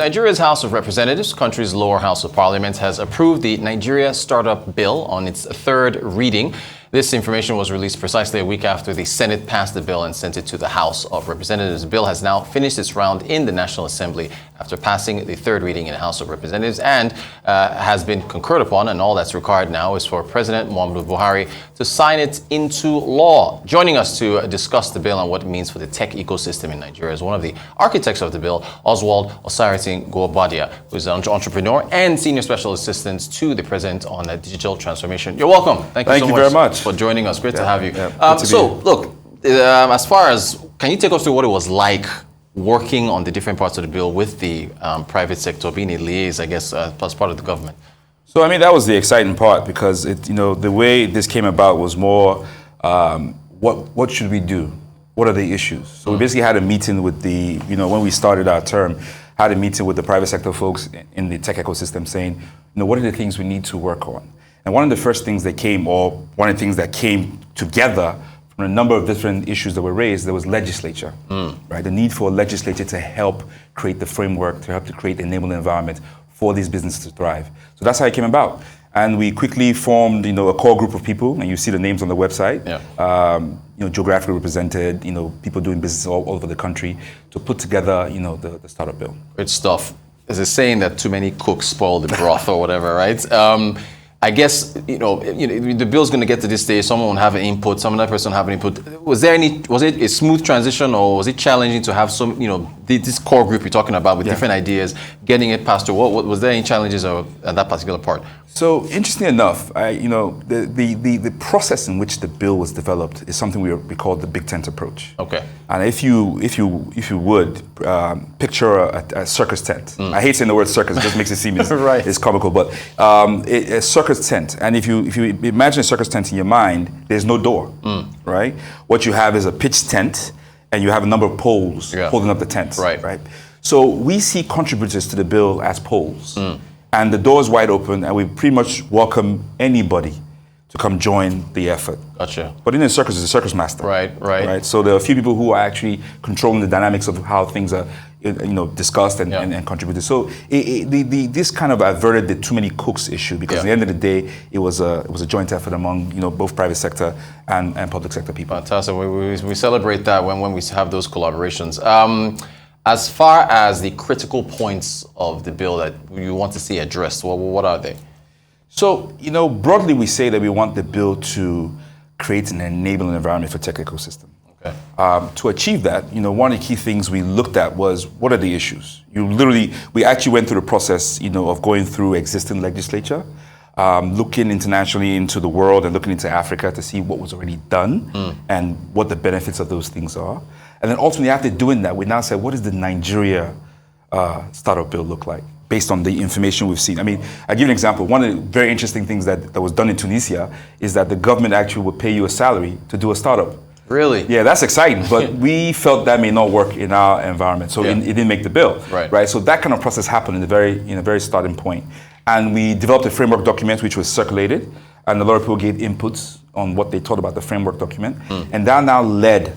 Nigeria's House of Representatives, country's lower house of parliament, has approved the Nigeria Startup Bill on its third reading. This information was released precisely a week after the Senate passed the bill and sent it to the House of Representatives. The bill has now finished its round in the National Assembly after passing the third reading in the House of Representatives and has been concurred upon, and all that's required now is for President Buhari to sign it into law. Joining us to discuss the bill and what it means for the tech ecosystem in Nigeria is one of the architects of the bill, Oswald Osaretin Guobadia, who is an entrepreneur and senior special assistant to the President on digital transformation. You're welcome. Thank you so much very much for joining us. Great to have you. Look, as far as, can you take us through what it was like working on the different parts of the bill with the private sector, being a liaison, I guess, as part of the government? So, I mean, that was the exciting part because, the way this came about was more, what should we do? What are the issues? So we basically had a meeting with the, when we started our term, had a meeting with the private sector folks in the tech ecosystem saying, what are the things we need to work on? And one of the first things that came, or one of the things that came together from a number of different issues that were raised, there was legislature, right? The need for legislature to help create the framework, to help to create the enabling environment for these businesses to thrive. So that's how it came about. And we quickly formed, a core group of people, and you see the names on the website, geographically represented, people doing business all over the country to put together, the startup bill. Great stuff. There's a saying that too many cooks spoil the broth or whatever, right? I guess, the bill's going to get to this stage. Someone will have an input, some other person will have an input. Was it a smooth transition, or was it challenging to have some, this core group you're talking about with different ideas, getting it passed through? What was there any challenges at that particular part? So, interestingly enough, the process in which the bill was developed is something we call the big tent approach. Okay. And if you would picture a circus tent. I hate saying the word circus; it just makes it seem right. It's comical. But a circus tent, and if you imagine a circus tent in your mind, there's no door, right? What you have is a pitched tent, and you have a number of poles holding up the tent, right? So we see contributors to the bill as poles, and the door is wide open, and we pretty much welcome anybody to come join the effort. Gotcha. But in a circus, it's a circus master. Right. So there are a few people who are actually controlling the dynamics of how things are, discussed and contributed. So this kind of averted the too many cooks issue because at the end of the day, it was a joint effort among both private sector and public sector people. Fantastic. We celebrate that when we have those collaborations. As far as the critical points of the bill that you want to see addressed, what are they? So, broadly we say that we want the bill to create an enabling environment for tech ecosystem. Okay. To achieve that, one of the key things we looked at was, what are the issues? We actually went through the process, of going through existing legislature, looking internationally into the world and looking into Africa to see what was already done and what the benefits of those things are. And then ultimately after doing that, we now said, what does the Nigeria startup bill look like? Based on the information we've seen. I mean, I'll give you an example. One of the very interesting things that was done in Tunisia is that the government actually would pay you a salary to do a startup. Really? Yeah, that's exciting, but we felt that may not work in our environment, so it didn't make the bill. Right. So that kind of process happened in the very starting point. And we developed a framework document which was circulated, and a lot of people gave inputs on what they thought about the framework document, and that now led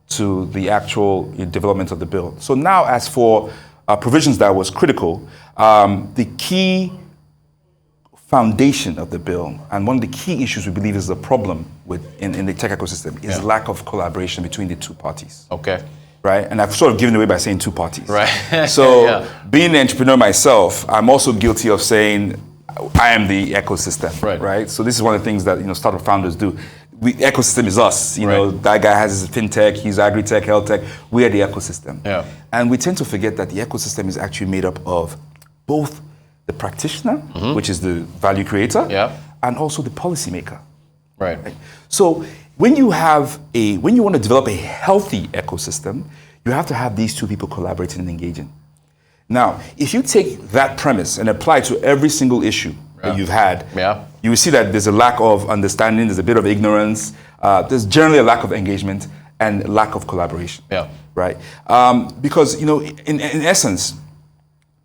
to the actual development of the bill. So now as for provisions that was critical, the key foundation of the bill, and one of the key issues we believe is a problem in the tech ecosystem, is lack of collaboration between the two parties. Okay. Right? And I've sort of given away by saying two parties. Right. So being an entrepreneur myself, I'm also guilty of saying I am the ecosystem. Right? So this is one of the things that startup founders do. Ecosystem is us. That guy has his fintech, he's agri-tech, health tech. We are the ecosystem. Yeah. And we tend to forget that the ecosystem is actually made up of both the practitioner, which is the value creator, and also the policymaker. Right. So when you want to develop a healthy ecosystem, you have to have these two people collaborating and engaging. Now, if you take that premise and apply it to every single issue that you've had, you will see that there's a lack of understanding, there's a bit of ignorance, there's generally a lack of engagement and lack of collaboration. Yeah. Right? Because, in essence,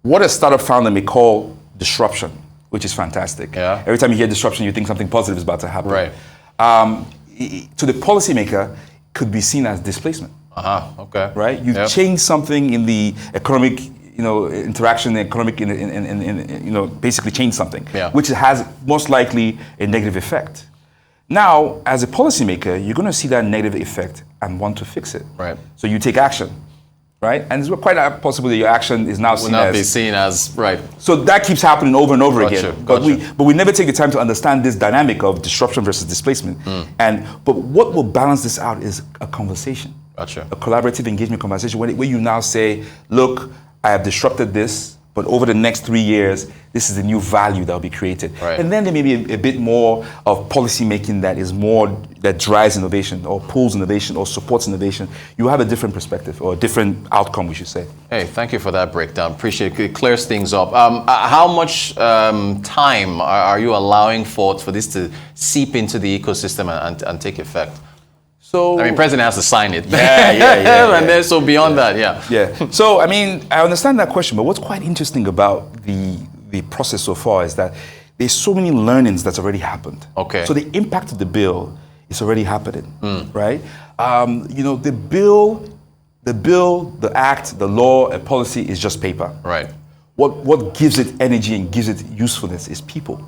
what a startup founder may call disruption, which is fantastic. Yeah. Every time you hear disruption, you think something positive is about to happen. Right. To the policymaker, could be seen as displacement. Okay. Right? You've changed something in the economic interaction, economic, basically change something, Yeah. which has most likely a negative effect. Now, as a policymaker, you're going to see that negative effect and want to fix it. Right. So you take action, right? And it's quite possible that your action is now Will not be seen as right. So that keeps happening over and over Gotcha, again. But gotcha. we never take the time to understand this dynamic of disruption versus displacement. But what will balance this out is a conversation. Gotcha. A collaborative engagement conversation where you now say, look, I have disrupted this, but over the next 3 years, this is a new value that will be created. Right. And then there may be a bit more of policy making that drives innovation or pulls innovation or supports innovation. You have a different perspective or a different outcome, we should say. Hey, thank you for that breakdown. Appreciate it. It clears things up. How much time are you allowing for this to seep into the ecosystem and take effect? So I mean, president has to sign it. Yeah. And then so beyond that, yeah. Yeah. So, I mean, I understand that question, but what's quite interesting about the process so far is that there's so many learnings that's already happened. Okay. So the impact of the bill is already happening, right? The bill, the act, the law, a policy is just paper. Right. What gives it energy and gives it usefulness is people,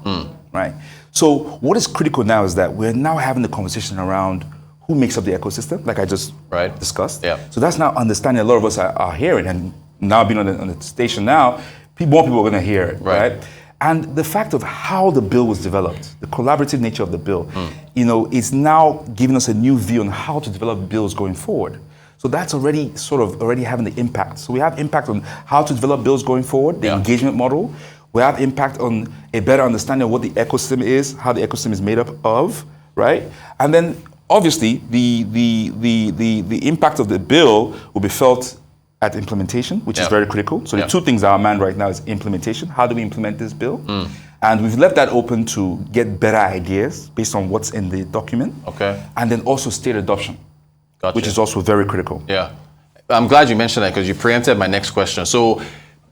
right? So what is critical now is that we're now having the conversation around who makes up the ecosystem, like I just discussed. Yeah. So that's now understanding a lot of us are hearing, and now being on the station now, more people are going to hear it, right? And the fact of how the bill was developed, the collaborative nature of the bill, is now giving us a new view on how to develop bills going forward. So that's already having the impact. So we have impact on how to develop bills going forward, the engagement model. We have impact on a better understanding of what the ecosystem is, how the ecosystem is made up of, right? And then obviously, the impact of the bill will be felt at implementation, which is very critical. So the two things that are manned right now is implementation. How do we implement this bill? And we've left that open to get better ideas based on what's in the document. Okay. And then also state adoption, which is also very critical. Yeah. I'm glad you mentioned that because you preempted my next question. So,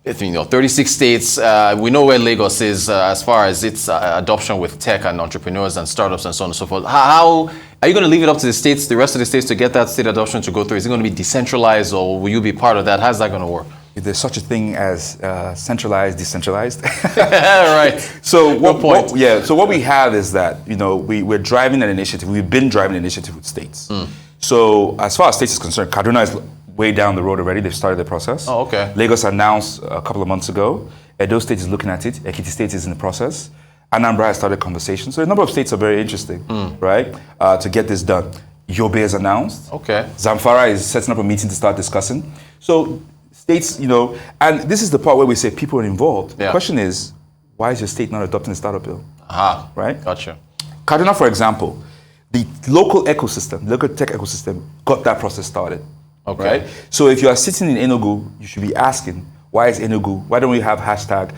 36 states, we know where Lagos is as far as its adoption with tech and entrepreneurs and startups and so on and so forth. How are you going to leave it up to the rest of the states to get that state adoption to go through? Is it going to be decentralized or will you be part of that? How's that going to work? If there's such a thing as centralized, decentralized. Right. So what we have is that we're driving an initiative. We've been driving an initiative with states. So as far as states is concerned, Kaduna is way down the road already. They've started the process. Oh, okay. Lagos announced a couple of months ago. Edo State is looking at it. Ekiti State is in the process. Anambra has started conversations. So a number of states are very interesting, right, to get this done. Yobe has announced. Okay. Zamfara is setting up a meeting to start discussing. So states, and this is the part where we say people are involved. The question is, why is your state not adopting the startup bill? Aha. Right? Gotcha. Kaduna, for example, the local ecosystem, local tech ecosystem, got that process started. Okay. Right? So if you are sitting in Enugu, you should be asking, why don't we have hashtag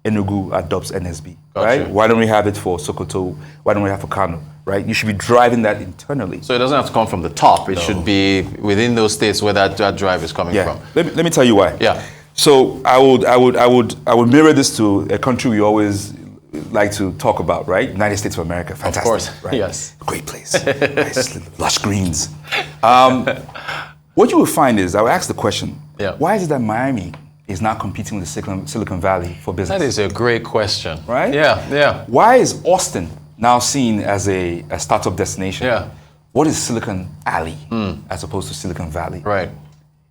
Enugu adopts NSB? Gotcha. Right? Why don't we have it for Sokoto? Why don't we have for Kano? Right? You should be driving that internally. So it doesn't have to come from the top. It should be within those states where that drive is coming from. Let me tell you why. Yeah. So I would mirror this to a country we always like to talk about, right? United States of America, fantastic. Of course, right? yes. Great place, nice, lush greens. What you will find is, I will ask the question, why is it that Miami is not competing with the Silicon Valley for business? That is a great question. Right? Yeah. Why is Austin now seen as a startup destination? Yeah. What is Silicon Alley as opposed to Silicon Valley? Right.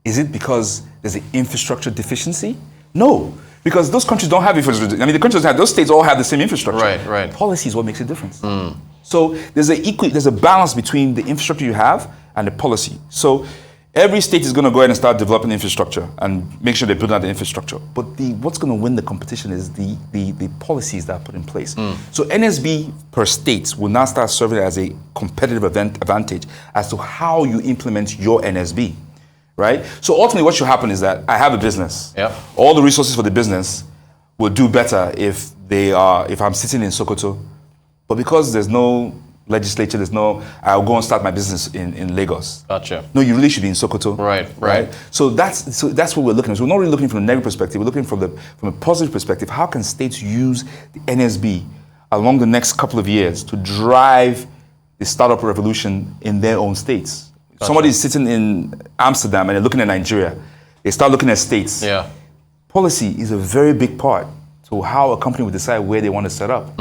Is it because there's an infrastructure deficiency? No, because those countries don't have infrastructure. I mean, the countries those states all have the same infrastructure. Right. Policy is what makes a difference. So there's a balance between the infrastructure you have and the policy. So every state is going to go ahead and start developing infrastructure and make sure they build out the infrastructure. But what's going to win the competition is the policies that are put in place. So NSB per state will now start serving as a competitive advantage as to how you implement your NSB. Right? So ultimately what should happen is that I have a business. All the resources for the business will do better if I'm sitting in Sokoto. But because there's no legislature, I'll go and start my business in Lagos. Gotcha. No, you really should be in Sokoto. Right. So that's what we're looking at. So we're not really looking from a negative perspective. We're looking from a positive perspective. How can states use the NSB along the next couple of years to drive the startup revolution in their own states? Gotcha. Somebody's sitting in Amsterdam and they're looking at Nigeria. They start looking at states. policy is a very big part to how a company would decide where they want to set up.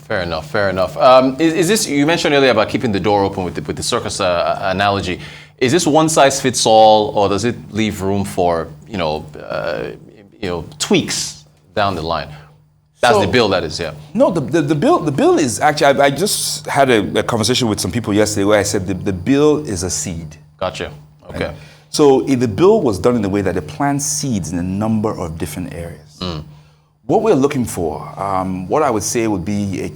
Fair enough, fair enough. Is this, you mentioned earlier about keeping the door open with the circus analogy. Is this one size fits all, or does it leave room for, tweaks down the line? That's the bill, that is, yeah. No, the bill is actually, I just had a conversation with some people yesterday where I said the bill is a seed. Gotcha, okay. Right? So the bill was done in the way that it plants seeds in a number of different areas. What we're looking for, what I would say would be,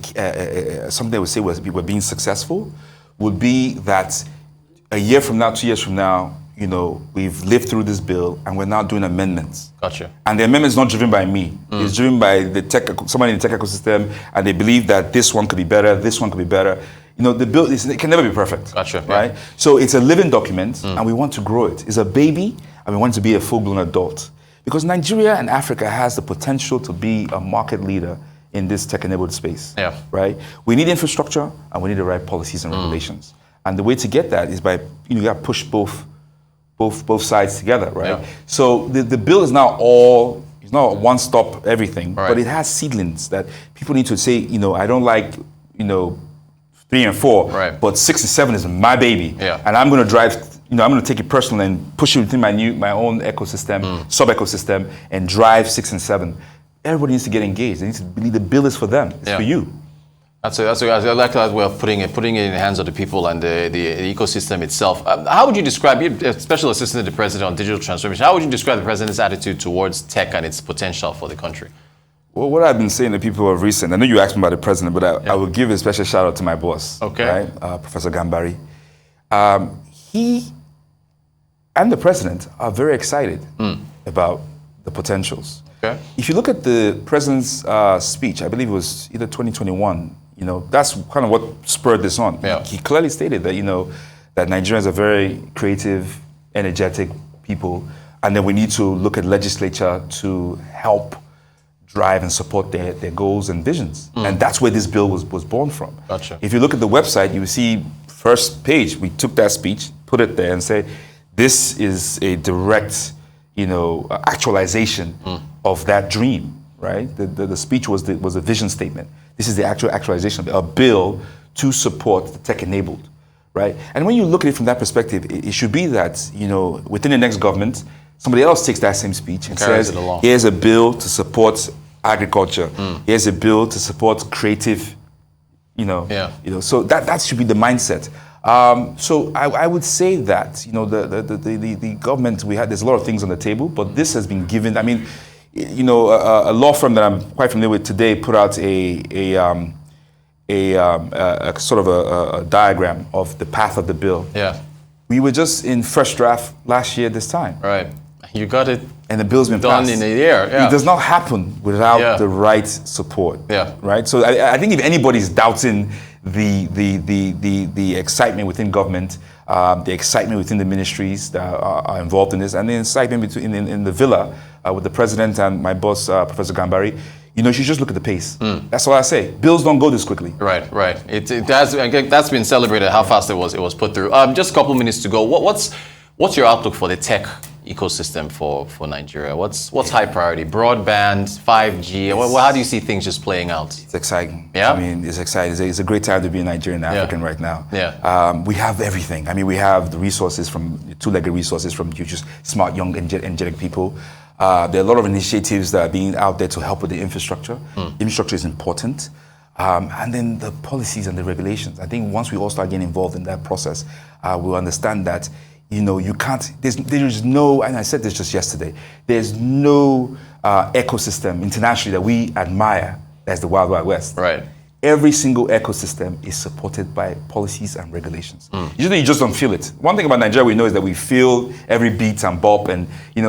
something I would say we're being successful, would be that a year from now, 2 years from now, we've lived through this bill and we're now doing amendments. Gotcha. And the amendment is not driven by me. It's driven by somebody in the tech ecosystem, and they believe that this one could be better, this one could be better. The bill, it can never be perfect. Gotcha. Right? So it's a living document and we want to grow it. It's a baby and we want it to be a full-blown adult. Because Nigeria and Africa has the potential to be a market leader in this tech-enabled space. Yeah. Right? We need infrastructure and we need the right policies and regulations. And the way to get that is by, you got to push both sides together, right? Yeah. So the bill is now it's not one-stop everything, but it has seedlings that people need to say, I don't like, 3 and 4, but 6 and 7 is my baby. Yeah. And I'm going to drive, I'm going to take it personally and push it within my own ecosystem, sub-ecosystem, and drive 6 and 7. Everybody needs to get engaged. They need to believe the bill is for them. It's for you. I like that way of putting it in the hands of the people and the ecosystem itself. How would you describe, you're Special Assistant to the President on Digital Transformation, how would you describe the President's attitude towards tech and its potential for the country? Well, what I've been saying to people of recent, I know you asked me about the President, but I will give a special shout out to my boss, right? Professor Gambari. He and the President are very excited about the potentials. Okay. If you look at the President's speech, I believe it was either 2021, that's kind of what spurred this on. Yeah. He clearly stated that, that Nigerians are very creative, energetic people, and that we need to look at legislature to help drive and support their goals and visions. And that's where this bill was born from. Gotcha. If you look at the website, you will see first page, we took that speech, put it there and say, this is a direct, actualization of that dream, right? The speech was a vision statement. This is the actual actualization of a bill to support the tech-enabled, right? And when you look at it from that perspective, it should be that, within the next government, somebody else takes that same speech and says, here's a bill to support agriculture. Here's a bill to support creative, so that should be the mindset. So I would say that, the government, there's a lot of things on the table, but this has been given, a law firm that I'm quite familiar with today put out a sort of a diagram of the path of the bill. Yeah. We were just in first draft last year this time. Right. You got it. And the bill's been done passed. in a year. Yeah. It does not happen without the right support. Yeah. Right. So I think if anybody's doubting the excitement within government, the excitement within the ministries that are involved in this, and the excitement in the villa with the President and my boss, Professor Gambari, you should just look at the pace. That's all I say. Bills don't go this quickly. Right. That's been celebrated, how fast it was put through. Just a couple minutes to go. What's your outlook for the tech ecosystem for Nigeria? What's high priority? Broadband, 5G? How do you see things just playing out? It's exciting. Yeah? It's exciting. It's a great time to be a Nigerian African right now. Yeah. We have everything. we have the resources two-legged resources from just smart, young, energetic people. There are a lot of initiatives that are being out there to help with the infrastructure. Infrastructure is important. And then the policies and the regulations. I think once we all start getting involved in that process, we'll understand that you can't, there's no, and I said this just yesterday, there's no ecosystem internationally that we admire as the Wild Wild West. Right. Every single ecosystem is supported by policies and regulations. Usually you just don't feel it. One thing about Nigeria we know is that we feel every beat and bop, and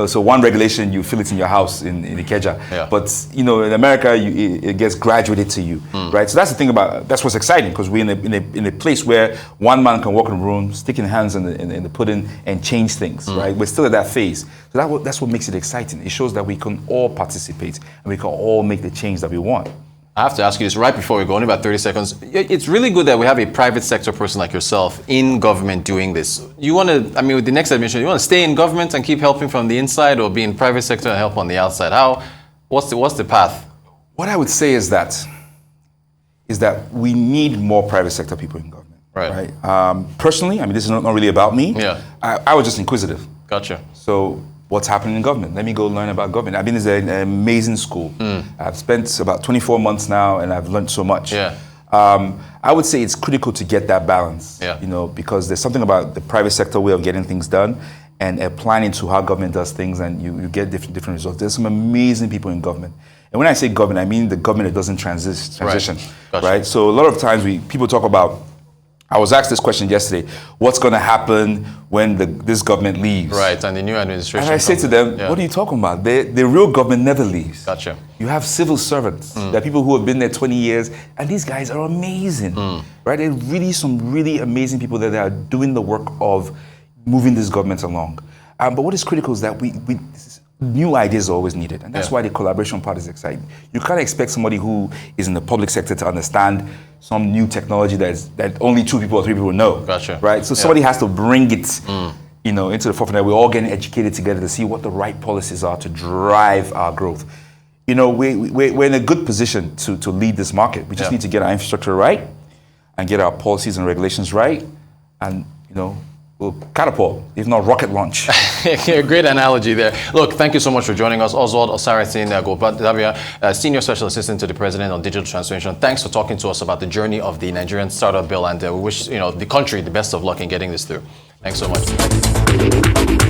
so one regulation, you feel it in your house in Ikeja. Yeah. But in America, it gets graduated to you, right? So that's the thing that's what's exciting, because we're in a place where one man can walk in a room, sticking hands in the pudding and change things, right? We're still at that phase. So that's what makes it exciting. It shows that we can all participate and we can all make the change that we want. I have to ask you this right before we go, only about 30 seconds. It's really good that we have a private sector person like yourself in government doing this. You want to, I mean, with the next administration, you want to stay in government and keep helping from the inside, or be in private sector and help on the outside? What's the path? What I would say is that we need more private sector people in government. Right. Personally, I mean, this is not really about me. Yeah. I was just inquisitive. Gotcha. So what's happening in government? Let me go learn about government. I've been in an amazing school. I've spent about 24 months now, and I've learned so much. Yeah. I would say it's critical to get that balance. Yeah. You know, because there's something about the private sector way of getting things done, and applying to how government does things, and you get different results. There's some amazing people in government. And when I say government, I mean the government that doesn't transition. Right. Gotcha. Right? So a lot of times people talk about, I was asked this question yesterday, what's going to happen when this government leaves? Right, and the new administration. And I say to them, what are you talking about? The real government never leaves. Gotcha. You have civil servants. There are people who have been there 20 years, and these guys are amazing. Right? There are really some really amazing people that are doing the work of moving this government along. But what is critical is that new ideas are always needed, and that's why the collaboration part is exciting. You can't expect somebody who is in the public sector to understand some new technology that only 2 people or 3 people know. Gotcha. Right? So somebody has to bring it, into the forefront. That we're all getting educated together to see what the right policies are to drive our growth. You know, we're in a good position to lead this market. We just need to get our infrastructure right and get our policies and regulations right, and we'll catapult, if not rocket launch. Great analogy there. Look, thank you so much for joining us. Oswald Osaretin Guobadia, Senior Special Assistant to the President on Digital Transformation. Thanks for talking to us about the journey of the Nigerian startup bill, and we wish the country the best of luck in getting this through. Thanks so much.